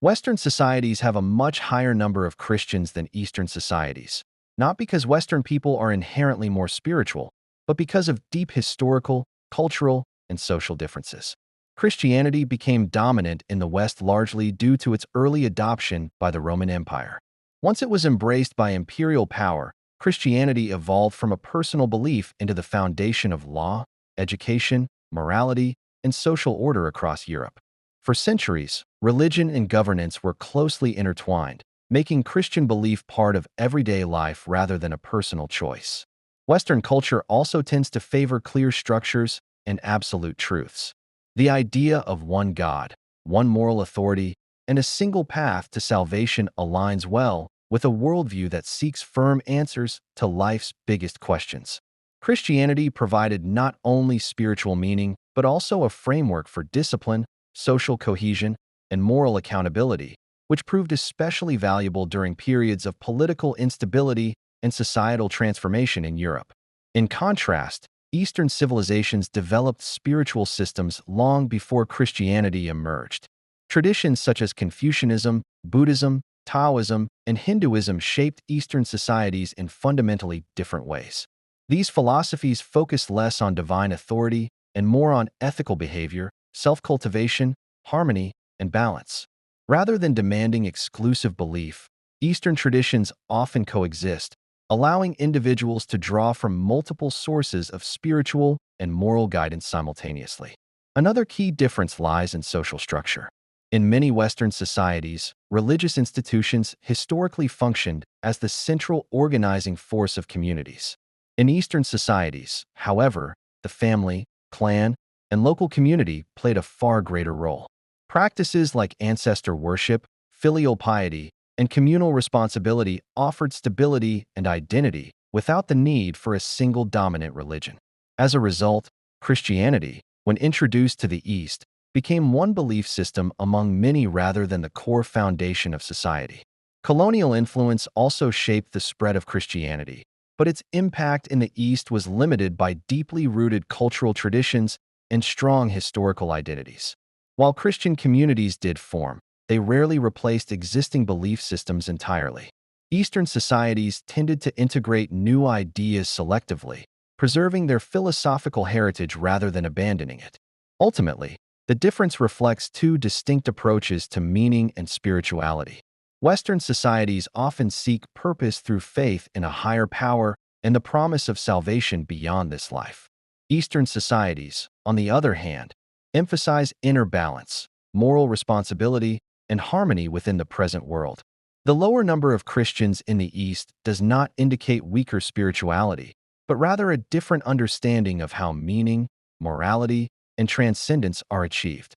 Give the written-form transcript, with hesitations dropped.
Western societies have a much higher number of Christians than Eastern societies, not because Western people are inherently more spiritual, but because of deep historical, cultural, and social differences. Christianity became dominant in the West largely due to its early adoption by the Roman Empire. Once it was embraced by imperial power, Christianity evolved from a personal belief into the foundation of law, education, morality, and social order across Europe. For centuries, religion and governance were closely intertwined, making Christian belief part of everyday life rather than a personal choice. Western culture also tends to favor clear structures and absolute truths. The idea of one God, one moral authority, and a single path to salvation aligns well with a worldview that seeks firm answers to life's biggest questions. Christianity provided not only spiritual meaning, but also a framework for discipline, social cohesion, and moral accountability, which proved especially valuable during periods of political instability and societal transformation in Europe. In contrast, Eastern civilizations developed spiritual systems long before Christianity emerged. Traditions such as Confucianism, Buddhism, Taoism, and Hinduism shaped Eastern societies in fundamentally different ways. These philosophies focused less on divine authority and more on ethical behavior, self-cultivation, harmony, and balance. Rather than demanding exclusive belief, Eastern traditions often coexist, allowing individuals to draw from multiple sources of spiritual and moral guidance simultaneously. Another key difference lies in social structure. In many Western societies, religious institutions historically functioned as the central organizing force of communities. In Eastern societies, however, the family, clan, and local community played a far greater role. Practices like ancestor worship, filial piety, and communal responsibility offered stability and identity without the need for a single dominant religion. As a result, Christianity, when introduced to the East, became one belief system among many rather than the core foundation of society. Colonial influence also shaped the spread of Christianity, but its impact in the East was limited by deeply rooted cultural traditions and strong historical identities. While Christian communities did form, they rarely replaced existing belief systems entirely. Eastern societies tended to integrate new ideas selectively, preserving their philosophical heritage rather than abandoning it. Ultimately, the difference reflects two distinct approaches to meaning and spirituality. Western societies often seek purpose through faith in a higher power and the promise of salvation beyond this life. Eastern societies, on the other hand, emphasize inner balance, moral responsibility, and harmony within the present world. The lower number of Christians in the East does not indicate weaker spirituality, but rather a different understanding of how meaning, morality, and transcendence are achieved.